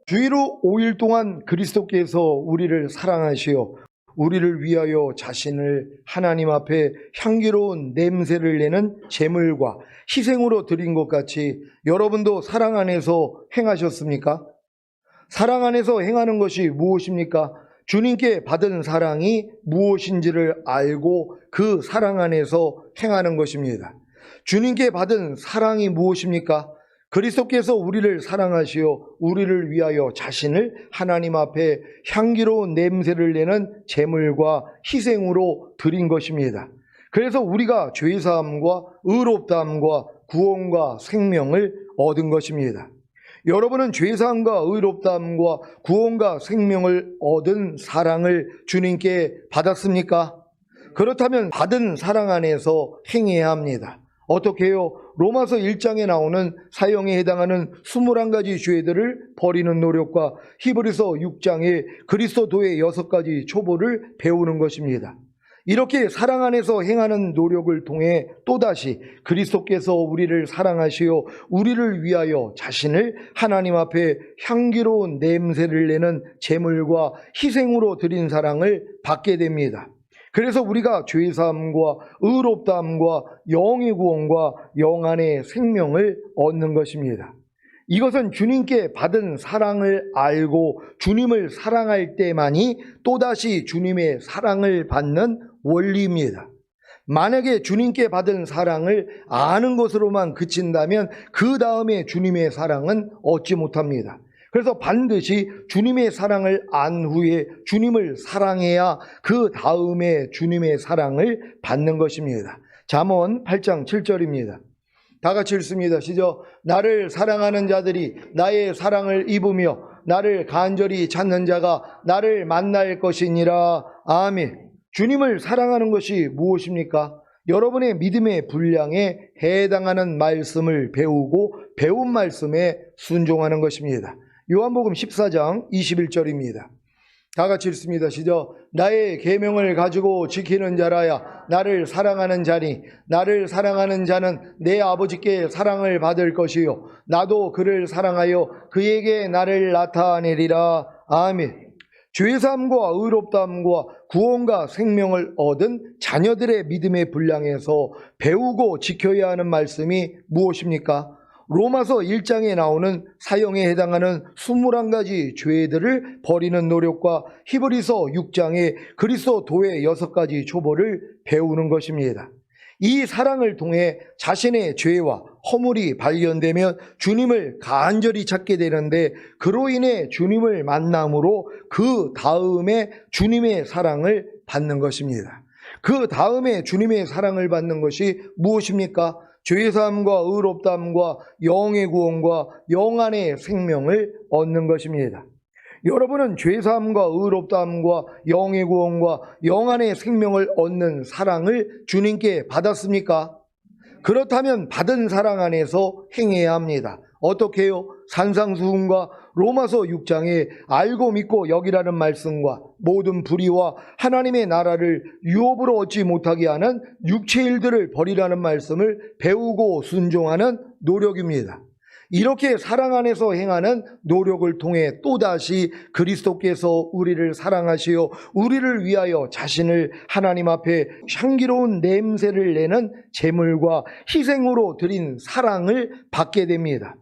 주의로 5일 동안 그리스도께서 우리를 사랑하시어 우리를 위하여 자신을 하나님 앞에 향기로운 냄새를 내는 제물과 희생으로 드린 것 같이 여러분도 사랑 안에서 행하셨습니까? 사랑 안에서 행하는 것이 무엇입니까? 주님께 받은 사랑이 무엇인지를 알고 그 사랑 안에서 행하는 것입니다. 주님께 받은 사랑이 무엇입니까? 그리스도께서 우리를 사랑하시어 우리를 위하여 자신을 하나님 앞에 향기로운 냄새를 내는 제물과 희생으로 드린 것입니다. 그래서 우리가 죄사함과 의롭다함과 구원과 생명을 얻은 것입니다. 여러분은 죄사함과 의롭다함과 구원과 생명을 얻은 사랑을 주님께 받았습니까? 그렇다면 받은 사랑 안에서 행해야 합니다. 어떻게 해요? 로마서 1장에 나오는 사형에 해당하는 21가지 죄들을 버리는 노력과 히브리서 6장에 그리스도도의 6가지 초보를 배우는 것입니다. 이렇게 사랑 안에서 행하는 노력을 통해 또다시 그리스도께서 우리를 사랑하시어 우리를 위하여 자신을 하나님 앞에 향기로운 냄새를 내는 제물과 희생으로 드린 사랑을 받게 됩니다. 그래서 우리가 죄사함과 의롭다함과 영의 구원과 영안의 생명을 얻는 것입니다. 이것은 주님께 받은 사랑을 알고 주님을 사랑할 때만이 또다시 주님의 사랑을 받는 원리입니다. 만약에 주님께 받은 사랑을 아는 것으로만 그친다면 그 다음에 주님의 사랑은 얻지 못합니다. 그래서 반드시 주님의 사랑을 안 후에 주님을 사랑해야 그 다음에 주님의 사랑을 받는 것입니다. 잠언 8장 7절입니다. 다 같이 읽습니다. 시작. 나를 사랑하는 자들이 나의 사랑을 입으며 나를 간절히 찾는 자가 나를 만날 것이니라. 아멘. 주님을 사랑하는 것이 무엇입니까? 여러분의 믿음의 분량에 해당하는 말씀을 배우고 배운 말씀에 순종하는 것입니다. 요한복음 14장 21절입니다. 다 같이 읽습니다. 시작. 나의 계명을 가지고 지키는 자라야 나를 사랑하는 자니 나를 사랑하는 자는 내 아버지께 사랑을 받을 것이요 나도 그를 사랑하여 그에게 나를 나타내리라. 아멘. 죄사함과 의롭다함과 구원과 생명을 얻은 자녀들의 믿음의 분량에서 배우고 지켜야 하는 말씀이 무엇입니까? 로마서 1장에 나오는 사형에 해당하는 21가지 죄들을 버리는 노력과 히브리서 6장에 그리스도도의 6가지 초보를 배우는 것입니다. 이 사랑을 통해 자신의 죄와 허물이 발견되면 주님을 간절히 찾게 되는데 그로 인해 주님을 만남으로 그 다음에 주님의 사랑을 받는 것입니다. 그 다음에 주님의 사랑을 받는 것이 무엇입니까? 죄사함과 의롭다함과 영의 구원과 영안의 생명을 얻는 것입니다. 여러분은 죄사함과 의롭다함과 영의 구원과 영안의 생명을 얻는 사랑을 주님께 받았습니까? 그렇다면 받은 사랑 안에서 행해야 합니다. 어떻게 해요? 산상수훈과 로마서 6장에 알고 믿고 여기라는 말씀과 모든 불의와 하나님의 나라를 유업으로 얻지 못하게 하는 육체 일들을 버리라는 말씀을 배우고 순종하는 노력입니다. 이렇게 사랑 안에서 행하는 노력을 통해 또다시 그리스도께서 우리를 사랑하시어 우리를 위하여 자신을 하나님 앞에 향기로운 냄새를 내는 제물과 희생으로 드린 사랑을 받게 됩니다.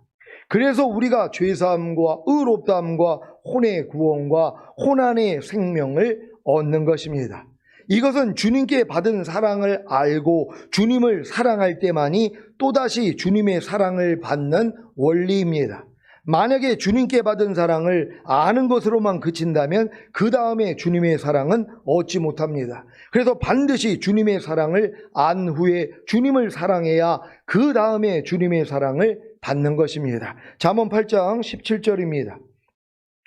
그래서 우리가 죄사함과 의롭다함과 혼의 구원과 혼안의 생명을 얻는 것입니다. 이것은 주님께 받은 사랑을 알고 주님을 사랑할 때만이 또다시 주님의 사랑을 받는 원리입니다. 만약에 주님께 받은 사랑을 아는 것으로만 그친다면 그 다음에 주님의 사랑은 얻지 못합니다. 그래서 반드시 주님의 사랑을 안 후에 주님을 사랑해야 그 다음에 주님의 사랑을 받는 것입니다. 잠언 8장 17절입니다.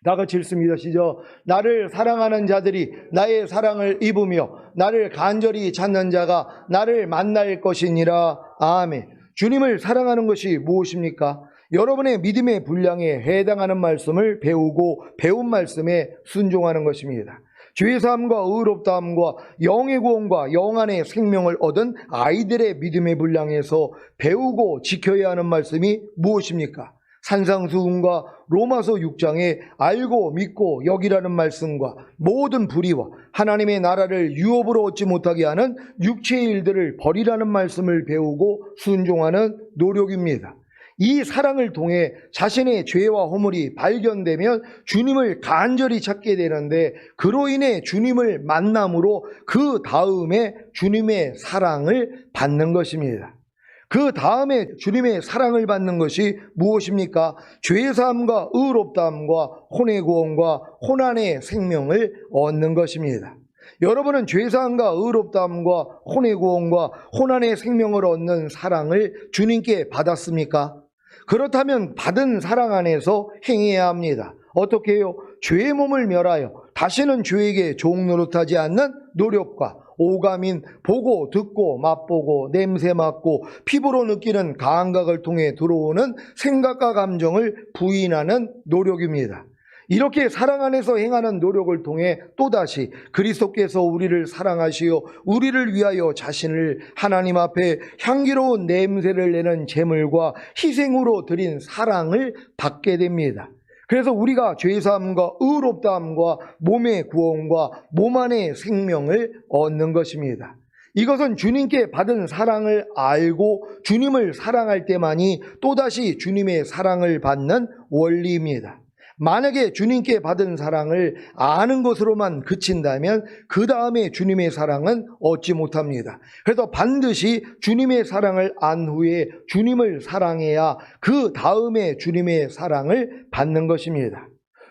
다 같이 읽습니다. 시작. 나를 사랑하는 자들이 나의 사랑을 입으며 나를 간절히 찾는 자가 나를 만날 것이니라. 아멘. 주님을 사랑하는 것이 무엇입니까? 여러분의 믿음의 분량에 해당하는 말씀을 배우고 배운 말씀에 순종하는 것입니다. 죄사함과 의롭다함과 영의 구원과 영안의 생명을 얻은 아이들의 믿음의 분량에서 배우고 지켜야 하는 말씀이 무엇입니까? 산상수훈과 로마서 6장에 알고 믿고 여기라는 말씀과 모든 불의와 하나님의 나라를 유업으로 얻지 못하게 하는 육체의 일들을 버리라는 말씀을 배우고 순종하는 노력입니다. 이 사랑을 통해 자신의 죄와 허물이 발견되면 주님을 간절히 찾게 되는데, 그로 인해 주님을 만남으로 그 다음에 주님의 사랑을 받는 것입니다. 그 다음에 주님의 사랑을 받는 것이 무엇입니까? 죄사함과 의롭다함과 혼의 구원과 혼안의 생명을 얻는 것입니다. 여러분은 죄사함과 의롭다함과 혼의 구원과 혼안의 생명을 얻는 사랑을 주님께 받았습니까? 그렇다면 받은 사랑 안에서 행해야 합니다. 어떻게 해요? 죄의 몸을 멸하여 다시는 죄에게 종 노릇하지 않는 노력과 오감인 보고 듣고 맛보고 냄새 맡고 피부로 느끼는 감각을 통해 들어오는 생각과 감정을 부인하는 노력입니다. 이렇게 사랑 안에서 행하는 노력을 통해 또다시 그리스도께서 우리를 사랑하시어 우리를 위하여 자신을 하나님 앞에 향기로운 냄새를 내는 제물과 희생으로 드린 사랑을 받게 됩니다. 그래서 우리가 죄사함과 의롭다함과 몸의 구원과 몸 안의 생명을 얻는 것입니다. 이것은 주님께 받은 사랑을 알고 주님을 사랑할 때만이 또다시 주님의 사랑을 받는 원리입니다. 만약에 주님께 받은 사랑을 아는 것으로만 그친다면 그 다음에 주님의 사랑은 얻지 못합니다. 그래서 반드시 주님의 사랑을 안 후에 주님을 사랑해야 그 다음에 주님의 사랑을 받는 것입니다.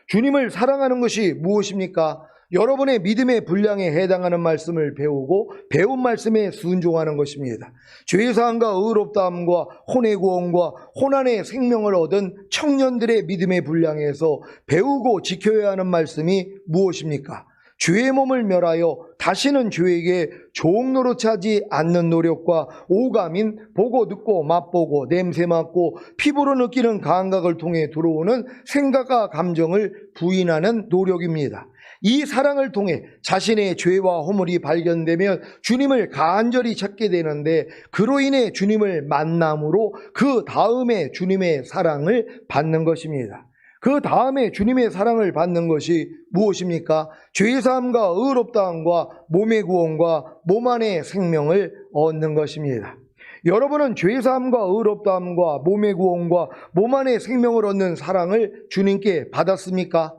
주님을 사랑하는 것이 무엇입니까? 여러분의 믿음의 분량에 해당하는 말씀을 배우고 배운 말씀에 순종하는 것입니다. 죄사함과 의롭다함과 혼의 구원과 혼안의 생명을 얻은 청년들의 믿음의 분량에서 배우고 지켜야 하는 말씀이 무엇입니까? 죄의 몸을 멸하여 다시는 죄에게 종 노릇하지 않는 노력과 오감인 보고 듣고 맛보고 냄새 맡고 피부로 느끼는 감각을 통해 들어오는 생각과 감정을 부인하는 노력입니다. 이 사랑을 통해 자신의 죄와 허물이 발견되면 주님을 간절히 찾게 되는데, 그로 인해 주님을 만남으로 그 다음에 주님의 사랑을 받는 것입니다. 그 다음에 주님의 사랑을 받는 것이 무엇입니까? 죄사함과 의롭다함과 몸의 구원과 몸 안의 생명을 얻는 것입니다. 여러분은 죄사함과 의롭다함과 몸의 구원과 몸 안의 생명을 얻는 사랑을 주님께 받았습니까?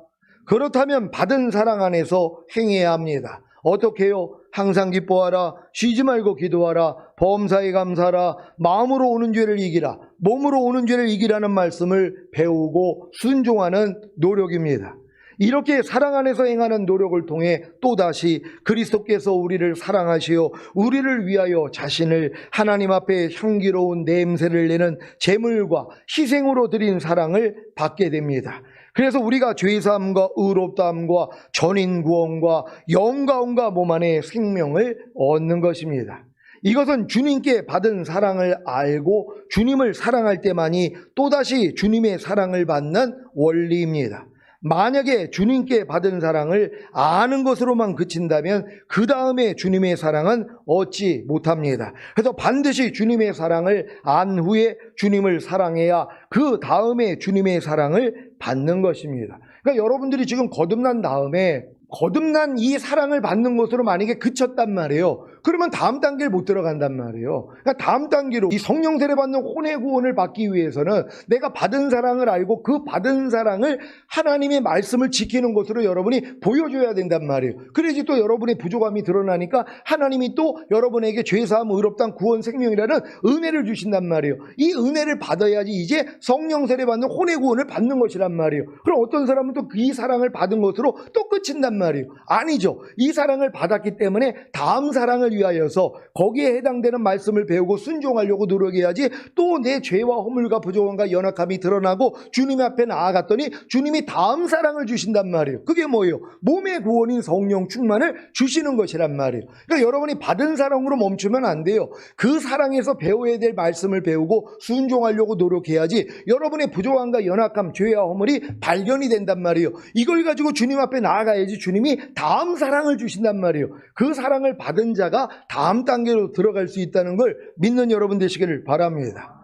그렇다면 받은 사랑 안에서 행해야 합니다. 어떻게 해요? 항상 기뻐하라, 쉬지 말고 기도하라, 범사에 감사하라, 마음으로 오는 죄를 이기라, 몸으로 오는 죄를 이기라는 말씀을 배우고 순종하는 노력입니다. 이렇게 사랑 안에서 행하는 노력을 통해 또다시 그리스도께서 우리를 사랑하시어 우리를 위하여 자신을 하나님 앞에 향기로운 냄새를 내는 제물과 희생으로 드린 사랑을 받게 됩니다. 그래서 우리가 죄사함과 의롭다함과 전인 구원과 영가온과 몸 안의 생명을 얻는 것입니다. 이것은 주님께 받은 사랑을 알고 주님을 사랑할 때만이 또다시 주님의 사랑을 받는 원리입니다. 만약에 주님께 받은 사랑을 아는 것으로만 그친다면 그 다음에 주님의 사랑은 얻지 못합니다. 그래서 반드시 주님의 사랑을 안 후에 주님을 사랑해야 그 다음에 주님의 사랑을 받는 것입니다. 그러니까 여러분들이 지금 거듭난 다음에 거듭난 이 사랑을 받는 것으로 만약에 그쳤단 말이에요. 그러면 다음 단계를 못 들어간단 말이에요. 그러니까 다음 단계로 이 성령 세례 받는 혼의 구원을 받기 위해서는 내가 받은 사랑을 알고 그 받은 사랑을 하나님의 말씀을 지키는 것으로 여러분이 보여줘야 된단 말이에요. 그래야지 또 여러분의 부족함이 드러나니까 하나님이 또 여러분에게 죄사함, 의롭다함, 구원, 생명이라는 은혜를 주신단 말이에요. 이 은혜를 받아야지 이제 성령 세례 받는 혼의 구원을 받는 것이란 말이에요. 그럼 어떤 사람은 또 이 사랑을 받은 것으로 또 끝인단 말이에요. 아니죠. 이 사랑을 받았기 때문에 다음 사랑을 위하여서 거기에 해당되는 말씀을 배우고 순종하려고 노력해야지 또 내 죄와 허물과 부족함과 연약함이 드러나고 주님 앞에 나아갔더니 주님이 다음 사랑을 주신단 말이에요. 그게 뭐예요? 몸의 구원인 성령 충만을 주시는 것이란 말이에요. 그러니까 여러분이 받은 사랑으로 멈추면 안 돼요. 그 사랑에서 배워야 될 말씀을 배우고 순종하려고 노력해야지 여러분의 부족함과 연약함, 죄와 허물이 발견이 된단 말이에요. 이걸 가지고 주님 앞에 나아가야지 주님이 다음 사랑을 주신단 말이에요. 그 사랑을 받은 자가 다음 단계로 들어갈 수 있다는 걸 믿는 여러분 되시기를 바랍니다.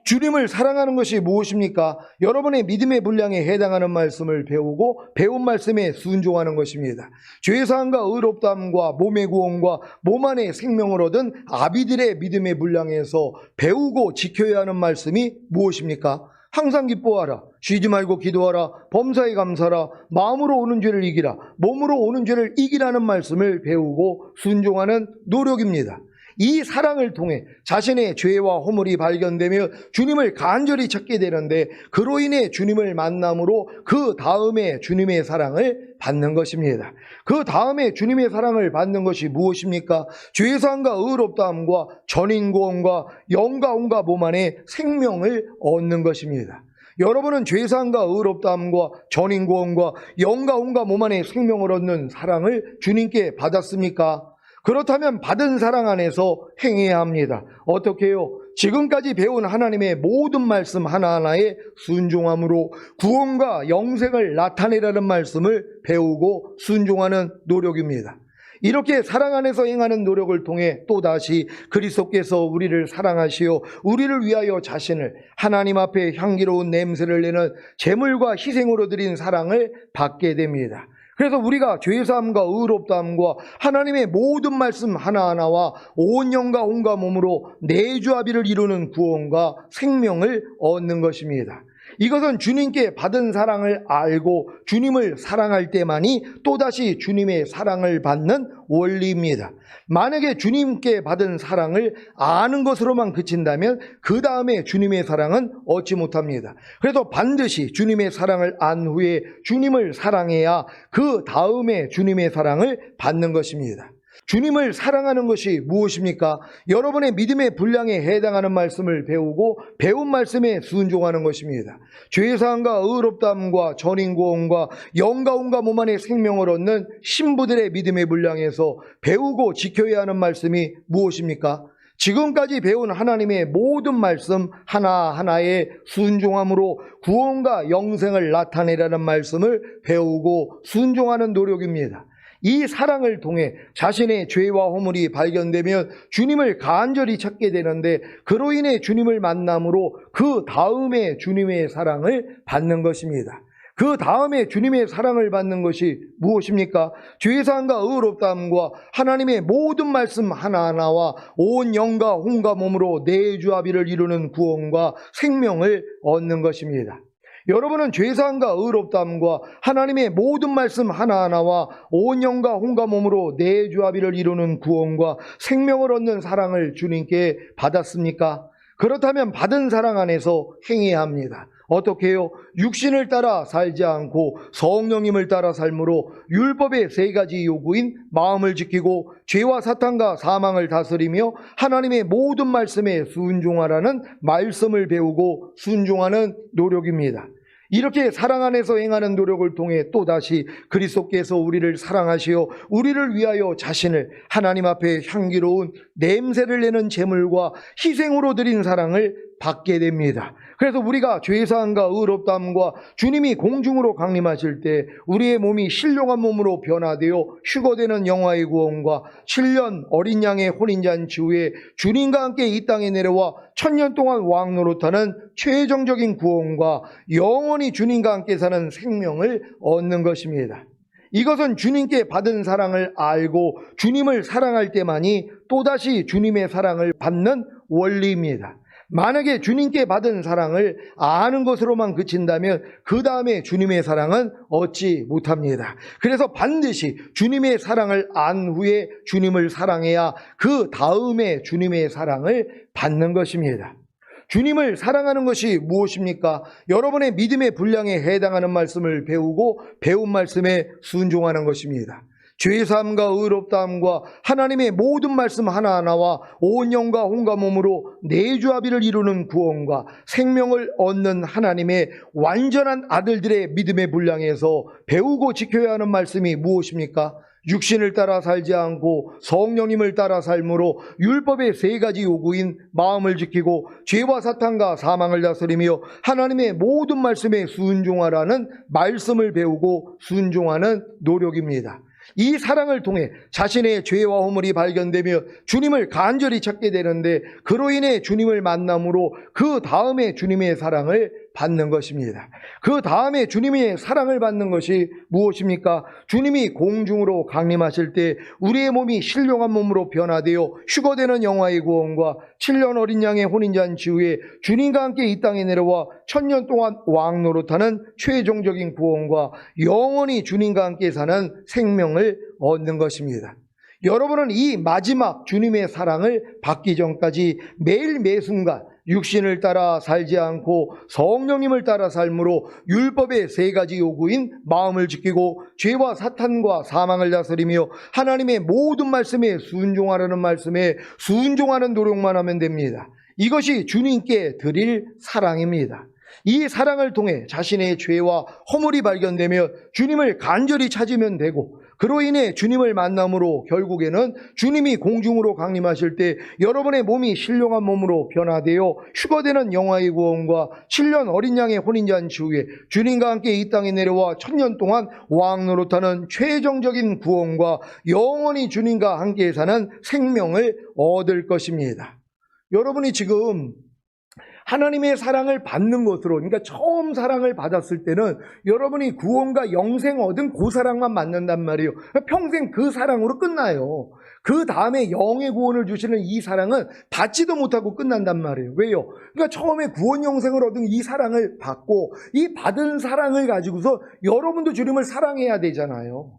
주님을 사랑하는 것이 무엇입니까? 여러분의 믿음의 분량에 해당하는 말씀을 배우고 배운 말씀에 순종하는 것입니다. 죄사함과 의롭다함과 몸의 구원과 몸 안에 생명을 얻은 아비들의 믿음의 분량에서 배우고 지켜야 하는 말씀이 무엇입니까? 항상 기뻐하라, 쉬지 말고 기도하라, 범사에 감사하라, 마음으로 오는 죄를 이기라, 몸으로 오는 죄를 이기라는 말씀을 배우고 순종하는 노력입니다. 이 사랑을 통해 자신의 죄와 허물이 발견되며 주님을 간절히 찾게 되는데, 그로 인해 주님을 만남으로 그 다음에 주님의 사랑을 받는 것입니다. 그 다음에 주님의 사랑을 받는 것이 무엇입니까? 죄사함과 의롭다함과 전인구원과 영과 온과 몸 안에 생명을 얻는 것입니다. 여러분은 죄사함과 의롭다함과 전인구원과 영과 온과 몸 안에 생명을 얻는 사랑을 주님께 받았습니까? 그렇다면 받은 사랑 안에서 행해야 합니다. 어떻게 해요? 지금까지 배운 하나님의 모든 말씀 하나하나에 순종함으로 구원과 영생을 나타내라는 말씀을 배우고 순종하는 노력입니다. 이렇게 사랑 안에서 행하는 노력을 통해 또다시 그리스도께서 우리를 사랑하시어 우리를 위하여 자신을 하나님 앞에 향기로운 냄새를 내는 제물과 희생으로 드린 사랑을 받게 됩니다. 그래서 우리가 죄사함과 의롭다함과 하나님의 모든 말씀 하나하나와 온 영과 온과 몸으로 내주합의를 이루는 구원과 생명을 얻는 것입니다. 이것은 주님께 받은 사랑을 알고 주님을 사랑할 때만이 또다시 주님의 사랑을 받는 원리입니다. 만약에 주님께 받은 사랑을 아는 것으로만 그친다면 그 다음에 주님의 사랑은 얻지 못합니다. 그래서 반드시 주님의 사랑을 안 후에 주님을 사랑해야 그 다음에 주님의 사랑을 받는 것입니다. 주님을 사랑하는 것이 무엇입니까? 여러분의 믿음의 분량에 해당하는 말씀을 배우고 배운 말씀에 순종하는 것입니다. 죄사함과 의롭다함과 전인구원과 영과 온과 몸 안에 생명을 얻는 신부들의 믿음의 분량에서 배우고 지켜야 하는 말씀이 무엇입니까? 지금까지 배운 하나님의 모든 말씀 하나하나에 순종함으로 구원과 영생을 나타내라는 말씀을 배우고 순종하는 노력입니다. 이 사랑을 통해 자신의 죄와 허물이 발견되면 주님을 간절히 찾게 되는데, 그로 인해 주님을 만남으로 그 다음에 주님의 사랑을 받는 것입니다. 그 다음에 주님의 사랑을 받는 것이 무엇입니까? 죄사함과 의롭다함과 하나님의 모든 말씀 하나하나와 온 영과 혼과 몸으로 내주합의를 이루는 구원과 생명을 얻는 것입니다. 여러분은 죄사함과 의롭다함과 하나님의 모든 말씀 하나하나와 온 영과 혼과 몸으로 내주합의를 이루는 구원과 생명을 얻는 사랑을 주님께 받았습니까? 그렇다면 받은 사랑 안에서 행해야 합니다. 어떻게 해요? 육신을 따라 살지 않고 성령님을 따라 삶으로 율법의 세 가지 요구인 마음을 지키고 죄와 사탄과 사망을 다스리며 하나님의 모든 말씀에 순종하라는 말씀을 배우고 순종하는 노력입니다. 이렇게 사랑 안에서 행하는 노력을 통해 또다시 그리스도께서 우리를 사랑하시어 우리를 위하여 자신을 하나님 앞에 향기로운 냄새를 내는 제물과 희생으로 드린 사랑을 받게 됩니다. 그래서 우리가 죄사함과 의롭다함과 주님이 공중으로 강림하실 때 우리의 몸이 신령한 몸으로 변화되어 휴거되는 영화의 구원과 7년 어린 양의 혼인잔치 후에 주님과 함께 이 땅에 내려와 1000년 동안 왕노릇하는 최종적인 구원과 영원히 주님과 함께 사는 생명을 얻는 것입니다. 이것은 주님께 받은 사랑을 알고 주님을 사랑할 때만이 또다시 주님의 사랑을 받는 원리입니다. 만약에 주님께 받은 사랑을 아는 것으로만 그친다면 그 다음에 주님의 사랑은 얻지 못합니다. 그래서 반드시 주님의 사랑을 안 후에 주님을 사랑해야 그 다음에 주님의 사랑을 받는 것입니다. 주님을 사랑하는 것이 무엇입니까? 여러분의 믿음의 분량에 해당하는 말씀을 배우고 배운 말씀에 순종하는 것입니다. 죄사함과 의롭다함과 하나님의 모든 말씀 하나하나와 온 영과 혼과 몸으로 내주합의를 이루는 구원과 생명을 얻는 하나님의 완전한 아들들의 믿음의 분량에서 배우고 지켜야 하는 말씀이 무엇입니까? 육신을 따라 살지 않고 성령님을 따라 삶으로 율법의 세 가지 요구인 마음을 지키고 죄와 사탄과 사망을 다스리며 하나님의 모든 말씀에 순종하라는 말씀을 배우고 순종하는 노력입니다. 이 사랑을 통해 자신의 죄와 허물이 발견되며 주님을 간절히 찾게 되는데, 그로 인해 주님을 만남으로 그 다음에 주님의 사랑을 받는 것입니다. 그 다음에 주님의 사랑을 받는 것이 무엇입니까? 주님이 공중으로 강림하실 때 우리의 몸이 신령한 몸으로 변화되어 휴거되는 영화의 구원과 7년 어린 양의 혼인잔치 후에 주님과 함께 이 땅에 내려와 1000년 동안 왕 노릇하는 최종적인 구원과 영원히 주님과 함께 사는 생명을 얻는 것입니다. 여러분은 이 마지막 주님의 사랑을 받기 전까지 매일 매순간 육신을 따라 살지 않고 성령님을 따라 삶으로 율법의 세 가지 요구인 마음을 지키고 죄와 사탄과 사망을 다스리며 하나님의 모든 말씀에 순종하라는 말씀에 순종하는 노력만 하면 됩니다. 이것이 주님께 드릴 사랑입니다. 이 사랑을 통해 자신의 죄와 허물이 발견되며 주님을 간절히 찾으면 되고, 그로 인해 주님을 만남으로 결국에는 주님이 공중으로 강림하실 때 여러분의 몸이 신령한 몸으로 변화되어 휴거되는 영화의 구원과 7년 어린 양의 혼인잔치 후에 주님과 함께 이 땅에 내려와 1000년 동안 왕 노릇하는 최종적인 구원과 영원히 주님과 함께 사는 생명을 얻을 것입니다. 여러분이 지금 하나님의 사랑을 받는 것으로, 그러니까 처음 사랑을 받았을 때는 여러분이 구원과 영생 얻은 그 사랑만 받는단 말이에요. 평생 그 사랑으로 끝나요. 그 다음에 영의 구원을 주시는 이 사랑은 받지도 못하고 끝난단 말이에요. 왜요? 그러니까 처음에 구원 영생을 얻은 이 사랑을 받고 이 받은 사랑을 가지고서 여러분도 주님을 사랑해야 되잖아요.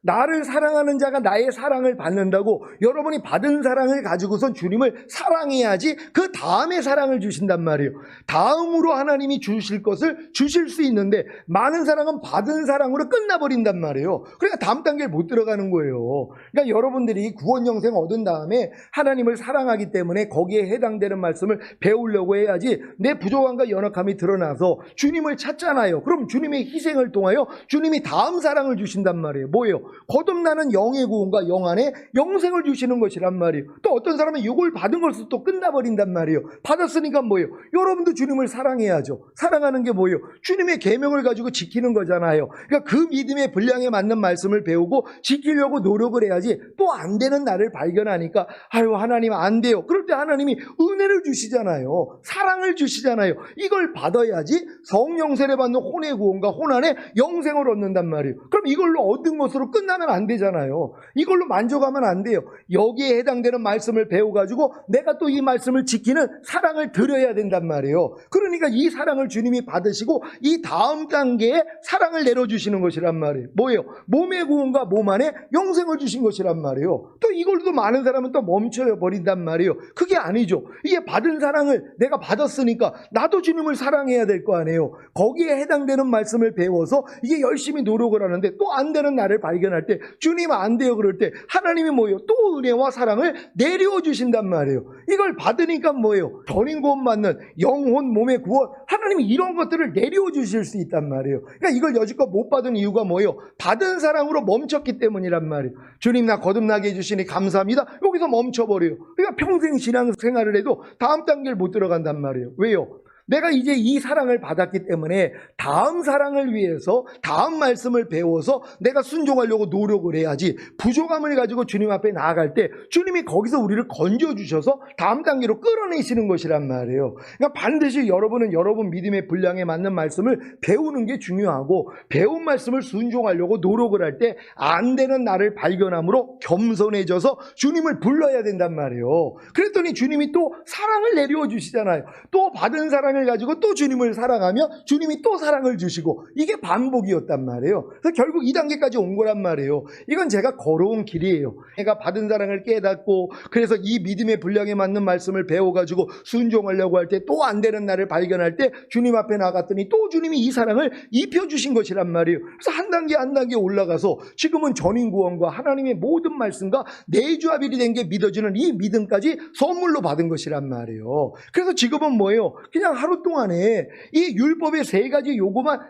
나를 사랑하는 자가 나의 사랑을 받는다고 여러분이 받은 사랑을 가지고선 주님을 사랑해야지 그 다음에 사랑을 주신단 말이에요. 다음으로 하나님이 주실 것을 주실 수 있는데 많은 사랑은 받은 사랑으로 끝나버린단 말이에요. 그러니까 다음 단계를 못 들어가는 거예요. 그러니까 여러분들이 구원 영생 얻은 다음에 하나님을 사랑하기 때문에 거기에 해당되는 말씀을 배우려고 해야지 내 부족함과 연약함이 드러나서 주님을 찾잖아요. 그럼 주님의 희생을 통하여 주님이 다음 사랑을 주신단 말이에요. 뭐예요? 거듭나는 영의 구원과 영 안에 영생을 주시는 것이란 말이에요. 또 어떤 사람은 이걸 받은 것으로 또 끝나버린단 말이에요. 받았으니까 뭐예요? 여러분도 주님을 사랑해야죠. 사랑하는 게 뭐예요? 주님의 계명을 가지고 지키는 거잖아요. 그러니까 그 믿음의 분량에 맞는 말씀을 배우고 지키려고 노력을 해야지 또 안 되는 나를 발견하니까 아유 하나님 안 돼요. 그럴 때 하나님이 은혜를 주시잖아요. 사랑을 주시잖아요. 이걸 받아야지 성령 세례 받는 혼의 구원과 혼 안에 영생을 얻는단 말이에요. 그럼 이걸로 얻은 것으로 끝나면 안 되잖아요. 이걸로 만족하면 안 돼요. 여기에 해당되는 말씀을 배워가지고 내가 또 이 말씀을 지키는 사랑을 드려야 된단 말이에요. 그러니까 이 사랑을 주님이 받으시고 이 다음 단계에 사랑을 내려주시는 것이란 말이에요. 뭐예요? 몸의 구원과 몸 안에 영생을 주신 것이란 말이에요. 또 이걸도 많은 사람은 또 멈춰버린단 말이에요. 그게 아니죠. 이게 받은 사랑을 내가 받았으니까 나도 주님을 사랑해야 될 거 아니에요. 거기에 해당되는 말씀을 배워서 이게 열심히 노력을 하는데 또 안 되는 나를 발견할 때 주님 안 돼요 그럴 때 하나님이 뭐예요? 또 은혜와 사랑을 내려주신단 말이에요. 이걸 받으니까 뭐예요? 전인 구원 받는 영혼 몸의 구원, 하나님이 이런 것들을 내려주실 수 있단 말이에요. 그러니까 이걸 여지껏 못 받은 이유가 뭐예요? 받은 사랑으로 멈췄기 때문이란 말이에요. 주님 나 거듭나게 해주시니 감사합니다. 여기서 멈춰버려요. 그러니까 평생 신앙생활을 해도 다음 단계를 못 들어간단 말이에요. 왜요? 내가 이제 이 사랑을 받았기 때문에 다음 사랑을 위해서 다음 말씀을 배워서 내가 순종하려고 노력을 해야지, 부족함을 가지고 주님 앞에 나아갈 때 주님이 거기서 우리를 건져주셔서 다음 단계로 끌어내시는 것이란 말이에요. 그러니까 반드시 여러분은 여러분 믿음의 분량에 맞는 말씀을 배우는 게 중요하고, 배운 말씀을 순종하려고 노력을 할 때 안 되는 나를 발견함으로 겸손해져서 주님을 불러야 된단 말이에요. 그랬더니 주님이 또 사랑을 내려 주시잖아요. 또 받은 사랑을 가지고 또 주님을 사랑하며 주님이 또 사랑을 주시고, 이게 반복이었단 말이에요. 그래서 결국 이 단계까지 온 거란 말이에요. 이건 제가 걸어온 길이에요. 내가 받은 사랑을 깨닫고 그래서 이 믿음의 분량에 맞는 말씀을 배워가지고 순종하려고 할 때 또 안 되는 나를 발견할 때 주님 앞에 나갔더니 또 주님이 이 사랑을 입혀주신 것이란 말이에요. 그래서 한 단계 한 단계 올라가서 지금은 전인 구원과 하나님의 모든 말씀과 내주합일이 된 게 믿어지는 이 믿음까지 선물로 받은 것이란 말이에요. 그래서 지금은 뭐예요? 그냥 하루 동안에 이 율법의 세 가지 요구만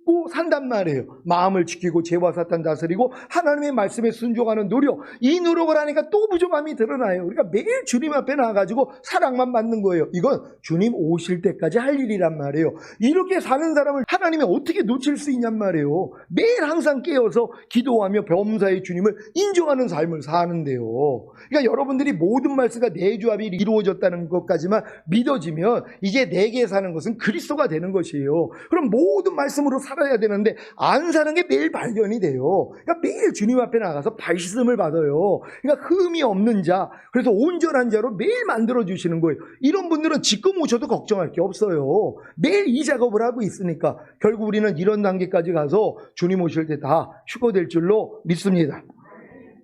믿고 산단 말이에요. 마음을 지키고 죄와 사탄 다스리고 하나님의 말씀에 순종하는 노력, 이 노력을 하니까 또 부족함이 드러나요. 그러니까 매일 주님 앞에 나가가지고 사랑만 받는 거예요. 이건 주님 오실 때까지 할 일이란 말이에요. 이렇게 사는 사람을 하나님이 어떻게 놓칠 수 있냔 말이에요. 매일 항상 깨어서 기도하며 범사의 주님을 인정하는 삶을 사는데요. 그러니까 여러분들이 모든 말씀과 내주합이 이루어졌다는 것까지만 믿어지면 이제 내게 사는 것은 그리스도가 되는 것이에요. 그럼 모든 말씀으로 살아야 되는데 안 사는 게 매일 발견이 돼요. 그러니까 매일 주님 앞에 나가서 발씻음을 받아요. 그러니까 흠이 없는 자, 그래서 온전한 자로 매일 만들어주시는 거예요. 이런 분들은 지금 오셔도 걱정할 게 없어요. 매일 이 작업을 하고 있으니까 결국 우리는 이런 단계까지 가서 주님 오실 때 다 휴거될 줄로 믿습니다.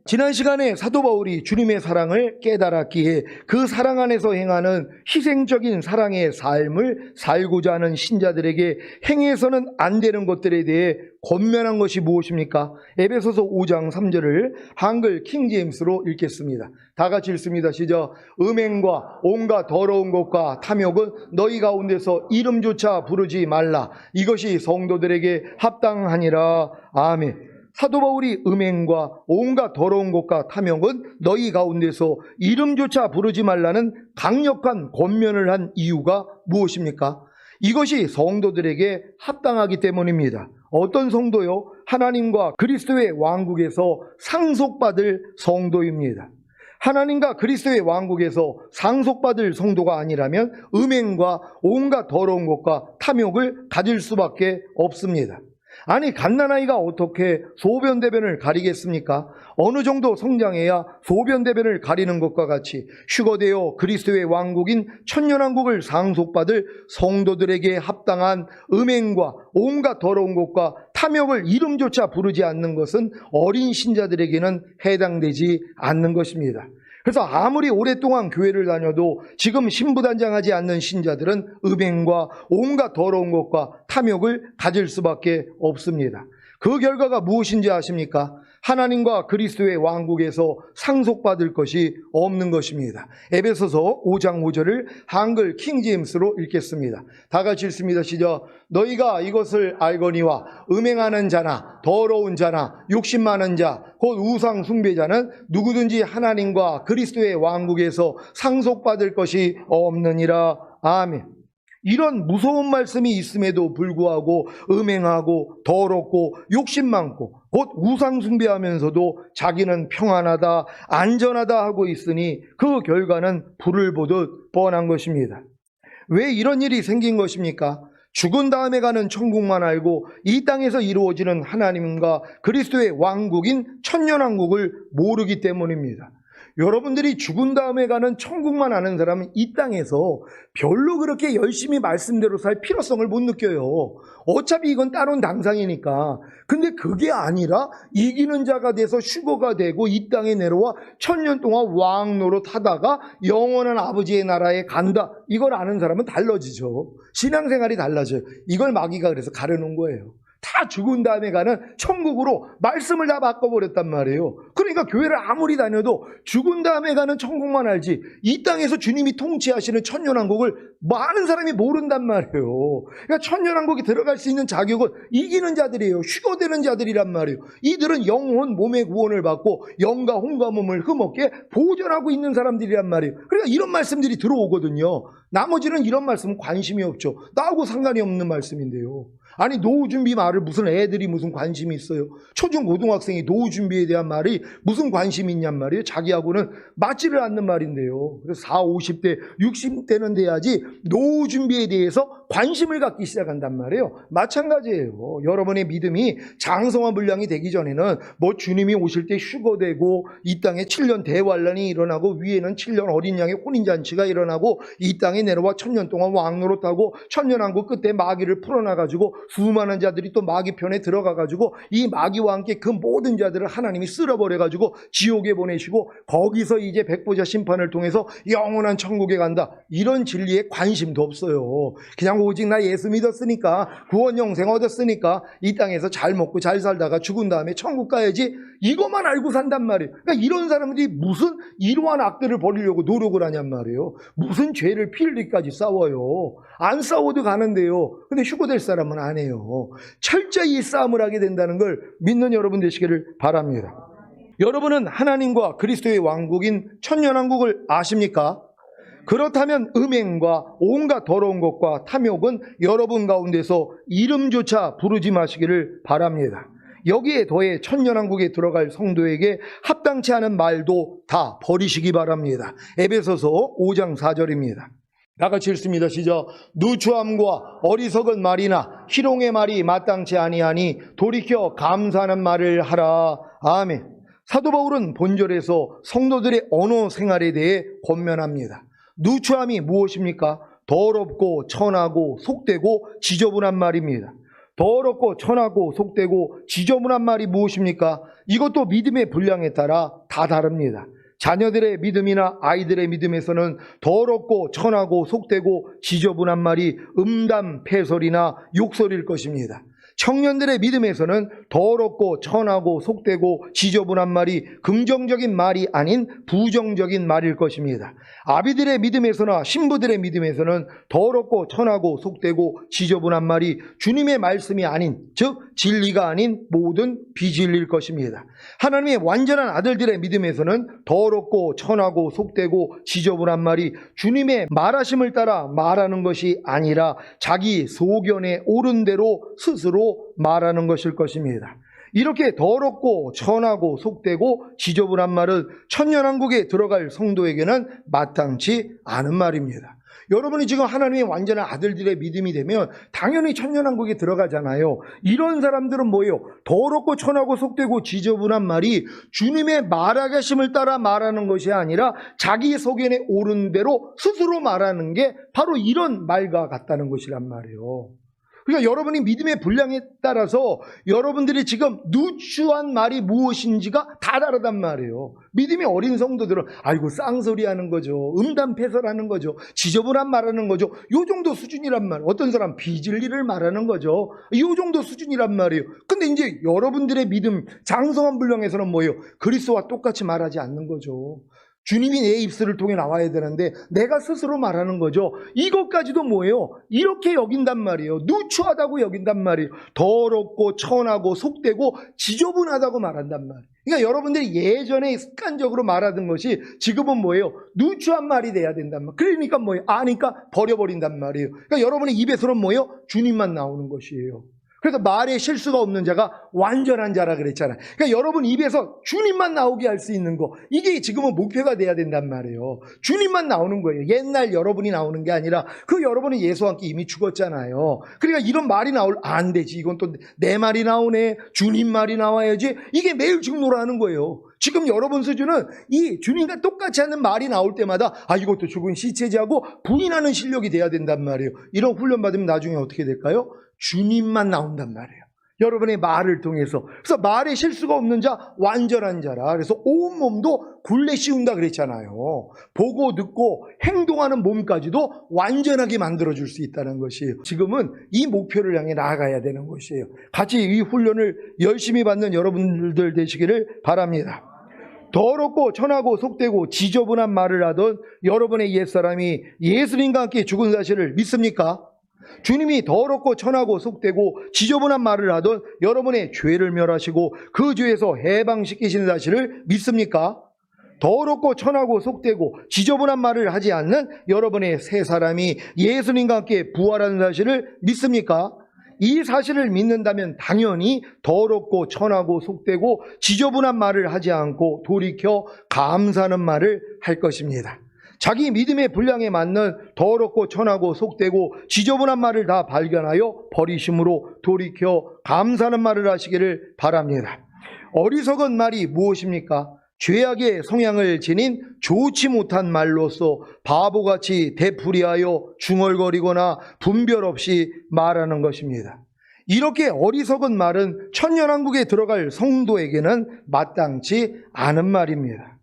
지난 시간에 사도 바울이 주님의 사랑을 깨달았기에 그 사랑 안에서 행하는 희생적인 사랑의 삶을 살고자 하는 신자들에게 행해서는 안 되는 것들에 대해 권면한 것이 무엇입니까? 에베소서 5장 3절을 한글 킹제임스로 읽겠습니다. 다 같이 읽습니다. 시작. 음행과 온갖 더러운 것과 탐욕은 너희 가운데서 이름조차 부르지 말라. 이것이 성도들에게 합당하니라. 아멘. 사도 바울이 음행과 온갖 더러운 것과 탐욕은 너희 가운데서 이름조차 부르지 말라는 강력한 권면을 한 이유가 무엇입니까? 이것이 성도들에게 합당하기 때문입니다. 어떤 성도요? 하나님과 그리스도의 왕국에서 상속받을 성도입니다. 하나님과 그리스도의 왕국에서 상속받을 성도가 아니라면 음행과 온갖 더러운 것과 탐욕을 가질 수밖에 없습니다. 아니 갓난아이가 어떻게 소변대변을 가리겠습니까? 어느 정도 성장해야 소변대변을 가리는 것과 같이 휴거되어 그리스도의 왕국인 천년왕국을 상속받을 성도들에게 합당한 음행과 온갖 더러운 것과 탐욕을 이름조차 부르지 않는 것은 어린 신자들에게는 해당되지 않는 것입니다. 그래서 아무리 오랫동안 교회를 다녀도 지금 신부단장하지 않는 신자들은 음행과 온갖 더러운 것과 탐욕을 가질 수밖에 없습니다. 그 결과가 무엇인지 아십니까? 하나님과 그리스도의 왕국에서 상속받을 것이 없는 것입니다. 에베소서 5장 5절을 한글 킹제임스로 읽겠습니다. 다 같이 읽습니다. 시작. 너희가 이것을 알거니와 음행하는 자나 더러운 자나 욕심 많은 자 곧 우상 숭배자는 누구든지 하나님과 그리스도의 왕국에서 상속받을 것이 없느니라. 아멘. 이런 무서운 말씀이 있음에도 불구하고 음행하고 더럽고 욕심 많고 곧 우상 숭배하면서도 자기는 평안하다 안전하다 하고 있으니 그 결과는 불을 보듯 뻔한 것입니다. 왜 이런 일이 생긴 것입니까? 죽은 다음에 가는 천국만 알고 이 땅에서 이루어지는 하나님과 그리스도의 왕국인 천년왕국을 모르기 때문입니다. 여러분들이 죽은 다음에 가는 천국만 아는 사람은 이 땅에서 별로 그렇게 열심히 말씀대로 살 필요성을 못 느껴요. 어차피 이건 따놓은 당상이니까. 근데 그게 아니라 이기는 자가 돼서 휴거가 되고 이 땅에 내려와 천년 동안 왕 노릇하다가 영원한 아버지의 나라에 간다. 이걸 아는 사람은 달라지죠. 신앙생활이 달라져요. 이걸 마귀가 그래서 가려놓은 거예요. 다 죽은 다음에 가는 천국으로 말씀을 다 바꿔버렸단 말이에요. 그러니까 교회를 아무리 다녀도 죽은 다음에 가는 천국만 알지 이 땅에서 주님이 통치하시는 천년왕국을 많은 사람이 모른단 말이에요. 그러니까 천년왕국에 들어갈 수 있는 자격은 이기는 자들이에요. 휴거되는 자들이란 말이에요. 이들은 영혼 몸의 구원을 받고 영과 혼과 몸을 흠없게 보존하고 있는 사람들이란 말이에요. 그러니까 이런 말씀들이 들어오거든요. 나머지는 이런 말씀은 관심이 없죠. 나하고 상관이 없는 말씀인데요. 아니 노후 준비 말을 무슨 애들이 무슨 관심이 있어요. 초중 고등학생이 노후 준비에 대한 말이 무슨 관심이 있냔 말이에요. 자기하고는 맞지를 않는 말인데요. 그래서 40, 50대 60대는 돼야지 노후 준비에 대해서 관심을 갖기 시작한단 말이에요. 마찬가지예요. 여러분의 믿음이 장성한 분량이 되기 전에는 뭐 주님이 오실 때 휴거되고 이 땅에 7년 대환란이 일어나고 위에는 7년 어린 양의 혼인잔치가 일어나고 이 땅에 내려와 천년 동안 왕노릇하고 천년왕국 끝에 마귀를 풀어놔가지고 수많은 자들이 또 마귀 편에 들어가가지고 이 마귀와 함께 그 모든 자들을 하나님이 쓸어버려가지고 지옥에 보내시고 거기서 이제 백보자 심판을 통해서 영원한 천국에 간다. 이런 진리에 관심도 없어요. 그냥 오직 나 예수 믿었으니까 구원 영생 얻었으니까 이 땅에서 잘 먹고 잘 살다가 죽은 다음에 천국 가야지 이것만 알고 산단 말이에요. 그러니까 이런 사람들이 무슨 이러한 악들을 벌이려고 노력을 하냔 말이에요. 무슨 죄를 피흘리까지 싸워요. 안 싸워도 가는데요. 근데 휴거될 사람은 안 하네요. 철저히 싸움을 하게 된다는 걸 믿는 여러분 되시기를 바랍니다. 여러분은 하나님과 그리스도의 왕국인 천년왕국을 아십니까? 그렇다면 음행과 온갖 더러운 것과 탐욕은 여러분 가운데서 이름조차 부르지 마시기를 바랍니다. 여기에 더해 천년왕국에 들어갈 성도에게 합당치 않은 말도 다 버리시기 바랍니다. 에베소서 5장 4절입니다. 나같이 읽습니다. 시작. 누추함과 어리석은 말이나 희롱의 말이 마땅치 아니하니 돌이켜 감사하는 말을 하라. 아멘. 사도 바울은 본절에서 성도들의 언어 생활에 대해 권면합니다. 누추함이 무엇입니까? 더럽고 천하고 속되고 지저분한 말입니다. 더럽고 천하고 속되고 지저분한 말이 무엇입니까? 이것도 믿음의 분량에 따라 다 다릅니다. 자녀들의 믿음이나 아이들의 믿음에서는 더럽고 천하고 속되고 지저분한 말이 음담, 패설이나 욕설일 것입니다. 청년들의 믿음에서는 더럽고 천하고 속되고 지저분한 말이 긍정적인 말이 아닌 부정적인 말일 것입니다. 아비들의 믿음에서나 신부들의 믿음에서는 더럽고 천하고 속되고 지저분한 말이 주님의 말씀이 아닌, 즉 진리가 아닌 모든 비진리일 것입니다. 하나님의 완전한 아들들의 믿음에서는 더럽고 천하고 속되고 지저분한 말이 주님의 말하심을 따라 말하는 것이 아니라 자기 소견에 옳은 대로 스스로 말하는 것일 것입니다. 이렇게 더럽고 천하고 속되고 지저분한 말은 천년왕국에 들어갈 성도에게는 마땅치 않은 말입니다. 여러분이 지금 하나님의 완전한 아들들의 믿음이 되면 당연히 천년왕국에 들어가잖아요. 이런 사람들은 뭐예요? 더럽고 천하고 속되고 지저분한 말이 주님의 말하심을 따라 말하는 것이 아니라 자기 소견에 옳은 대로 스스로 말하는 게 바로 이런 말과 같다는 것이란 말이에요. 그러니까 여러분이 믿음의 분량에 따라서 여러분들이 지금 누추한 말이 무엇인지가 다 다르단 말이에요. 믿음이 어린 성도들은 아이고 쌍소리 하는 거죠. 음담패설하는 거죠. 지저분한 말하는 거죠. 요 정도 수준이란 말이에요. 어떤 사람 비진리를 말하는 거죠. 요 정도 수준이란 말이에요. 근데 이제 여러분들의 믿음 장성한 분량에서는 뭐예요? 그리스도와 똑같이 말하지 않는 거죠. 주님이 내 입술을 통해 나와야 되는데 내가 스스로 말하는 거죠. 이것까지도 뭐예요? 이렇게 여긴단 말이에요. 누추하다고 여긴단 말이에요. 더럽고 천하고 속되고 지저분하다고 말한단 말이에요. 그러니까 여러분들이 예전에 습관적으로 말하던 것이 지금은 뭐예요? 누추한 말이 돼야 된단 말이에요. 그러니까 뭐예요? 아니까 버려버린단 말이에요. 그러니까 여러분의 입에서는 뭐예요? 주님만 나오는 것이에요. 그래서 말에 실수가 없는 자가 완전한 자라 그랬잖아요. 그러니까 여러분 입에서 주님만 나오게 할 수 있는 거, 이게 지금은 목표가 돼야 된단 말이에요. 주님만 나오는 거예요. 옛날 여러분이 나오는 게 아니라 그 여러분은 예수와 함께 이미 죽었잖아요. 그러니까 이런 말이 안 되지. 이건 또 내 말이 나오네. 주님 말이 나와야지. 이게 매일 증노를 거예요. 지금 여러분 수준은 이 주님과 똑같이 하는 말이 나올 때마다 아 이것도 죽은 시체지하고 부인하는 실력이 돼야 된단 말이에요. 이런 훈련 받으면 나중에 어떻게 될까요? 주님만 나온단 말이에요. 여러분의 말을 통해서. 그래서 말에 실수가 없는 자 완전한 자라. 그래서 온몸도 굴레 씌운다 그랬잖아요. 보고 듣고 행동하는 몸까지도 완전하게 만들어줄 수 있다는 것이에요. 지금은 이 목표를 향해 나아가야 되는 것이에요. 같이 이 훈련을 열심히 받는 여러분들 되시기를 바랍니다. 더럽고 천하고 속되고 지저분한 말을 하던 여러분의 옛사람이 예수님과 함께 죽은 사실을 믿습니까? 주님이 더럽고 천하고 속되고 지저분한 말을 하던 여러분의 죄를 멸하시고 그 죄에서 해방시키시는 사실을 믿습니까? 더럽고 천하고 속되고 지저분한 말을 하지 않는 여러분의 새 사람이 예수님과 함께 부활하는 사실을 믿습니까? 이 사실을 믿는다면 당연히 더럽고 천하고 속되고 지저분한 말을 하지 않고 돌이켜 감사하는 말을 할 것입니다. 자기 믿음의 분량에 맞는 더럽고 천하고 속되고 지저분한 말을 다 발견하여 버리심으로 돌이켜 감사하는 말을 하시기를 바랍니다. 어리석은 말이 무엇입니까? 죄악의 성향을 지닌 좋지 못한 말로서 바보같이 되풀이하여 중얼거리거나 분별 없이 말하는 것입니다. 이렇게 어리석은 말은 천년왕국에 들어갈 성도에게는 마땅치 않은 말입니다.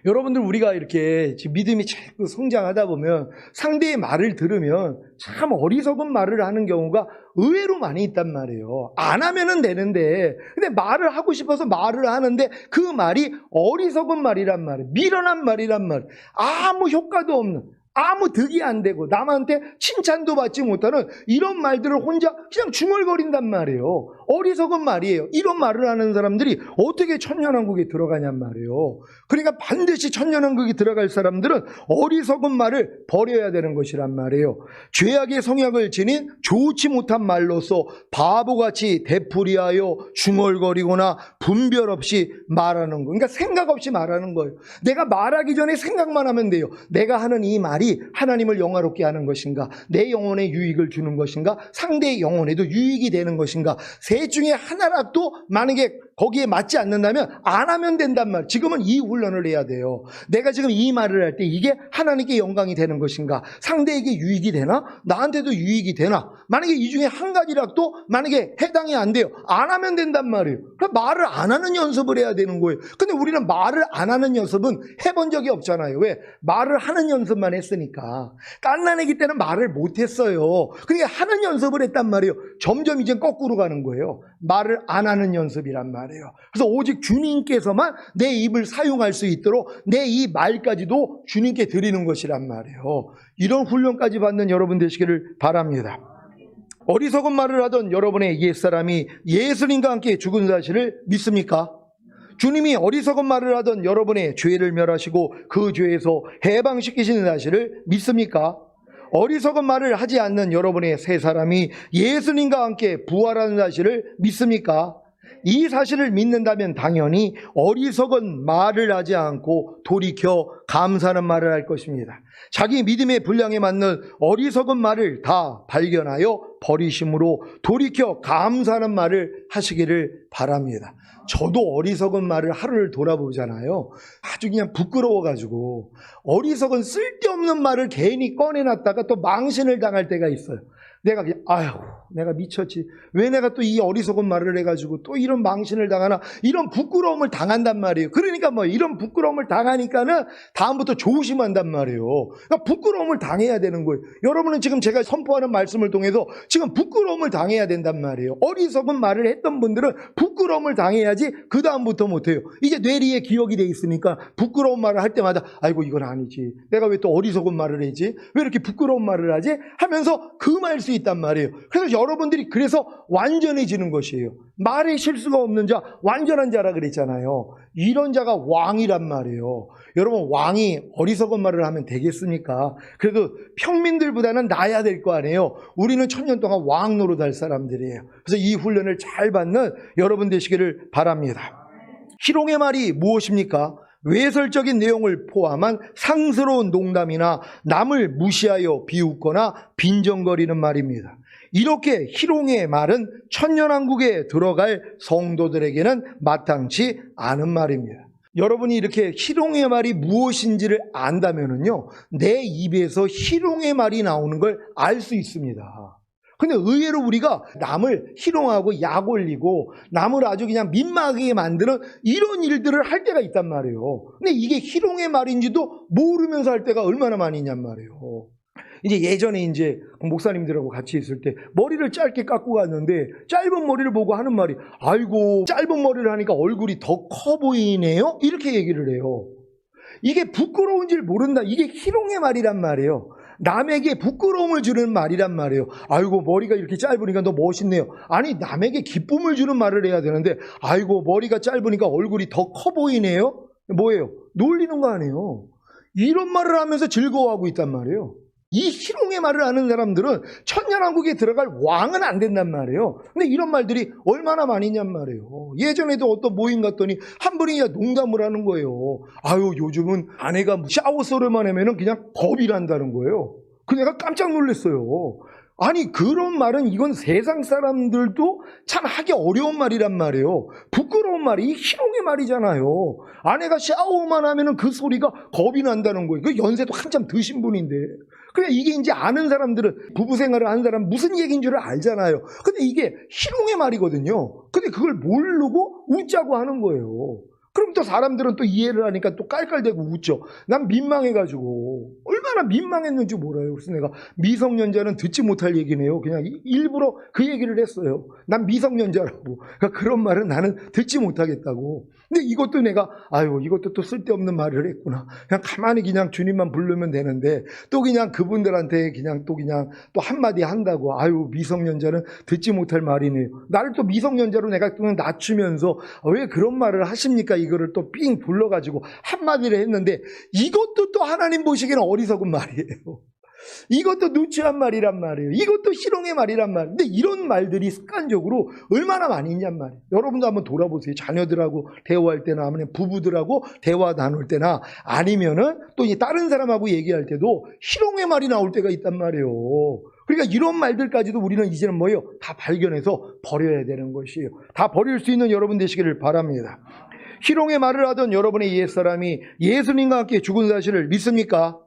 여러분들 우리가 이렇게 믿음이 자꾸 성장하다 보면 상대의 말을 들으면 참 어리석은 말을 하는 경우가 의외로 많이 있단 말이에요. 안 하면은 되는데 근데 말을 하고 싶어서 말을 하는데 그 말이 어리석은 말이란 말이에요. 미련한 말이란 말이에요. 아무 효과도 없는 아무 득이 안 되고 남한테 칭찬도 받지 못하는 이런 말들을 혼자 그냥 중얼거린단 말이에요. 어리석은 말이에요. 이런 말을 하는 사람들이 어떻게 천년왕국에 들어가냔 말이에요. 그러니까 반드시 천년왕국에 들어갈 사람들은 어리석은 말을 버려야 되는 것이란 말이에요. 죄악의 성향을 지닌 좋지 못한 말로서 바보같이 되풀이하여 중얼거리거나 분별 없이 말하는 거. 그러니까 생각 없이 말하는 거예요. 내가 말하기 전에 생각만 하면 돼요. 내가 하는 이 말이 하나님을 영화롭게 하는 것인가, 내 영혼에 유익을 주는 것인가, 상대의 영혼에도 유익이 되는 것인가. 셋 중에 하나라도 만약에 거기에 맞지 않는다면 안 하면 된단 말. 지금은 이 훈련을 해야 돼요. 내가 지금 이 말을 할 때 이게 하나님께 영광이 되는 것인가, 상대에게 유익이 되나, 나한테도 유익이 되나. 만약에 이 중에 한 가지라도 만약에 해당이 안 돼요. 안 하면 된단 말이에요. 그럼 말을 안 하는 연습을 해야 되는 거예요. 근데 우리는 말을 안 하는 연습은 해본 적이 없잖아요. 왜? 말을 하는 연습만 했으니까. 갓난아기 때는 말을 못했어요. 그러니까 하는 연습을 했단 말이에요. 점점 이제 거꾸로 가는 거예요. 말을 안 하는 연습이란 말이에요. 그래서 오직 주님께서만 내 입을 사용할 수 있도록 내 이 말까지도 주님께 드리는 것이란 말이에요. 이런 훈련까지 받는 여러분 되시기를 바랍니다. 어리석은 말을 하던 여러분의 옛사람이 예수님과 함께 죽은 사실을 믿습니까? 주님이 어리석은 말을 하던 여러분의 죄를 멸하시고 그 죄에서 해방시키시는 사실을 믿습니까? 어리석은 말을 하지 않는 여러분의 새 사람이 예수님과 함께 부활하는 사실을 믿습니까? 이 사실을 믿는다면 당연히 어리석은 말을 하지 않고 돌이켜 감사하는 말을 할 것입니다. 자기 믿음의 분량에 맞는 어리석은 말을 다 발견하여 버리심으로 돌이켜 감사하는 말을 하시기를 바랍니다. 저도 어리석은 말을 하루를 돌아보잖아요. 아주 그냥 부끄러워가지고 어리석은 쓸데없는 말을 괜히 꺼내놨다가 또 망신을 당할 때가 있어요. 내가 그냥 내가 미쳤지. 왜 내가 또 이 어리석은 말을 해가지고 또 이런 망신을 당하나, 이런 부끄러움을 당한단 말이에요. 그러니까 뭐 이런 부끄러움을 당하니까는 다음부터 조심한단 말이에요. 그러니까 부끄러움을 당해야 되는 거예요. 여러분은 지금 제가 선포하는 말씀을 통해서 지금 부끄러움을 당해야 된단 말이에요. 어리석은 말을 했던 분들은 부끄러움을 당해야지 그 다음부터 못해요. 이제 뇌리에 기억이 돼 있으니까 부끄러운 말을 할 때마다 아이고 이건 아니지, 내가 왜 또 어리석은 말을 했지, 왜 이렇게 부끄러운 말을 하지 하면서 금할 수 있단 말이에요. 그래서 여러분들이 그래서 완전해지는 것이에요. 말에 실수가 없는 자 완전한 자라 그랬잖아요. 이런 자가 왕이란 말이에요. 여러분, 왕이 어리석은 말을 하면 되겠습니까? 그래도 평민들보다는 나아야 될 거 아니에요. 우리는 천년 동안 왕 노릇할 사람들이에요. 그래서 이 훈련을 잘 받는 여러분 되시기를 바랍니다. 희롱의 말이 무엇입니까? 외설적인 내용을 포함한 상스러운 농담이나 남을 무시하여 비웃거나 빈정거리는 말입니다. 이렇게 희롱의 말은 천년왕국에 들어갈 성도들에게는 마땅치 않은 말입니다. 여러분이 이렇게 희롱의 말이 무엇인지를 안다면요, 내 입에서 희롱의 말이 나오는 걸 알 수 있습니다. 근데 의외로 우리가 남을 희롱하고 약 올리고 남을 아주 그냥 민망하게 만드는 이런 일들을 할 때가 있단 말이에요. 근데 이게 희롱의 말인지도 모르면서 할 때가 얼마나 많이 있냔 말이에요. 이제 예전에 이제 목사님들하고 같이 있을 때 머리를 짧게 깎고 갔는데 짧은 머리를 보고 하는 말이 아이고 짧은 머리를 하니까 얼굴이 더 커 보이네요? 이렇게 얘기를 해요. 이게 부끄러운 줄 모른다. 이게 희롱의 말이란 말이에요. 남에게 부끄러움을 주는 말이란 말이에요. 아이고 머리가 이렇게 짧으니까 너 멋있네요. 아니, 남에게 기쁨을 주는 말을 해야 되는데 아이고 머리가 짧으니까 얼굴이 더 커 보이네요? 뭐예요? 놀리는 거 아니에요. 이런 말을 하면서 즐거워하고 있단 말이에요. 이 희롱의 말을 하는 사람들은 천년왕국에 들어갈 왕은 안 된단 말이에요. 근데 이런 말들이 얼마나 많이 있냔 말이에요. 예전에도 어떤 모임 갔더니 한 분이 농담을 하는 거예요. 아유, 요즘은 아내가 샤워 소리만 하면 그냥 겁이 난다는 거예요. 그 내가 깜짝 놀랐어요. 아니, 그런 말은 이건 세상 사람들도 참 하기 어려운 말이란 말이에요. 부끄러운 말이 희롱의 말이잖아요. 아내가 샤워만 하면 그 소리가 겁이 난다는 거예요. 그 연세도 한참 드신 분인데. 그래, 이게 이제 아는 사람들은, 부부 생활을 하는 사람은 무슨 얘기인 줄 알잖아요. 근데 이게 희롱의 말이거든요. 근데 그걸 모르고 웃자고 하는 거예요. 그럼 또 사람들은 또 이해를 하니까 또 깔깔대고 웃죠. 난 민망해가지고 얼마나 민망했는지 몰라요. 그래서 내가 미성년자는 듣지 못할 얘기네요. 그냥 일부러 그 얘기를 했어요. 난 미성년자라고. 그러니까 그런 말은 나는 듣지 못하겠다고. 근데 이것도 내가 이것도 또 쓸데없는 말을 했구나. 그냥 가만히 그냥 주님만 부르면 되는데 또 그냥 그분들한테 그냥 또 한마디 한다고. 미성년자는 듣지 못할 말이네요. 나를 또 미성년자로 내가 또 낮추면서 왜 그런 말을 하십니까? 이거를 또 삥 불러가지고 한마디를 했는데 이것도 또 하나님 보시기에는 어리석은 말이에요. 이것도 누추한 말이란 말이에요. 이것도 희롱의 말이란 말이에요. 근데 이런 말들이 습관적으로 얼마나 많이 있냔 말이에요. 여러분도 한번 돌아보세요. 자녀들하고 대화할 때나 아니면 부부들하고 대화 나눌 때나 아니면은 또 다른 사람하고 얘기할 때도 희롱의 말이 나올 때가 있단 말이에요. 그러니까 이런 말들까지도 우리는 이제는 뭐예요? 다 발견해서 버려야 되는 것이에요. 다 버릴 수 있는 여러분 되시기를 바랍니다. 희롱의 말을 하던 여러분의 옛사람이 예수님과 함께 죽은 사실을 믿습니까?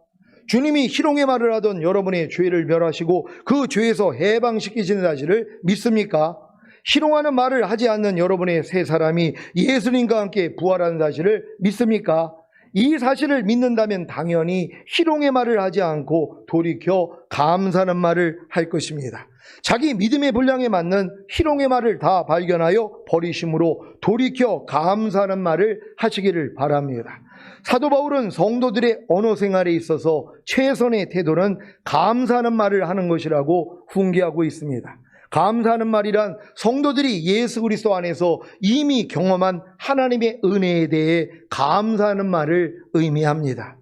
주님이 희롱의 말을 하던 여러분의 죄를 멸하시고 그 죄에서 해방시키시는 사실을 믿습니까? 희롱하는 말을 하지 않는 여러분의 새 사람이 예수님과 함께 부활한 사실을 믿습니까? 이 사실을 믿는다면 당연히 희롱의 말을 하지 않고 돌이켜 감사하는 말을 할 것입니다. 자기 믿음의 분량에 맞는 희롱의 말을 다 발견하여 버리심으로 돌이켜 감사하는 말을 하시기를 바랍니다. 사도 바울은 성도들의 언어 생활에 있어서 최선의 태도는 감사하는 말을 하는 것이라고 훈계하고 있습니다. 감사하는 말이란 성도들이 예수 그리스도 안에서 이미 경험한 하나님의 은혜에 대해 감사하는 말을 의미합니다.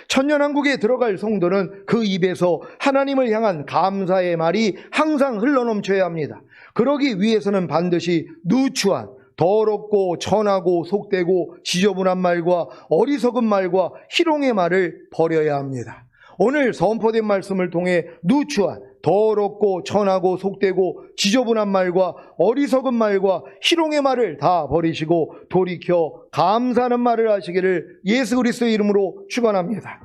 천년왕국에 들어갈 성도는 그 입에서 하나님을 향한 감사의 말이 항상 흘러넘쳐야 합니다. 그러기 위해서는 반드시 누추한 더럽고 천하고 속되고 지저분한 말과 어리석은 말과 희롱의 말을 버려야 합니다. 오늘 선포된 말씀을 통해 누추한 더럽고 천하고 속되고 지저분한 말과 어리석은 말과 희롱의 말을 다 버리시고 돌이켜 감사하는 말을 하시기를 예수 그리스도의 이름으로 축원합니다.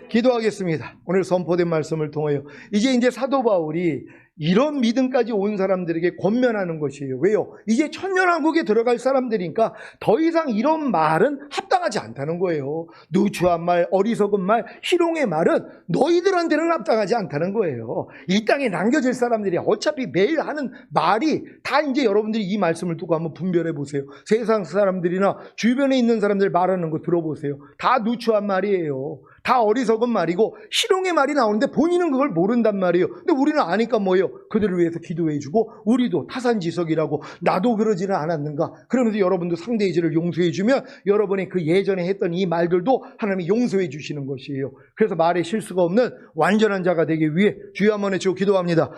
기도하겠습니다. 오늘 선포된 말씀을 통하여 이제 사도 바울이 이런 믿음까지 온 사람들에게 권면하는 것이에요. 왜요? 이제 천년왕국에 들어갈 사람들이니까 더 이상 이런 말은 합당하지 않다는 거예요. 누추한 말, 어리석은 말, 희롱의 말은 너희들한테는 합당하지 않다는 거예요. 이 땅에 남겨질 사람들이 어차피 매일 하는 말이 다 이제 여러분들이 이 말씀을 두고 한번 분별해 보세요. 세상 사람들이나 주변에 있는 사람들 말하는 거 들어보세요. 다 누추한 말이에요. 다 어리석은 말이고 희롱의 말이 나오는데 본인은 그걸 모른단 말이에요. 근데 우리는 아니까 뭐예요? 그들을 위해서 기도해주고 우리도 타산지석이라고 나도 그러지는 않았는가? 그러면서 여러분도 상대의 죄를 용서해주면 여러분이 그 예전에 했던 이 말들도 하나님이 용서해 주시는 것이에요. 그래서 말에 실수가 없는 완전한 자가 되기 위해 주여 한번 외치고 기도합니다.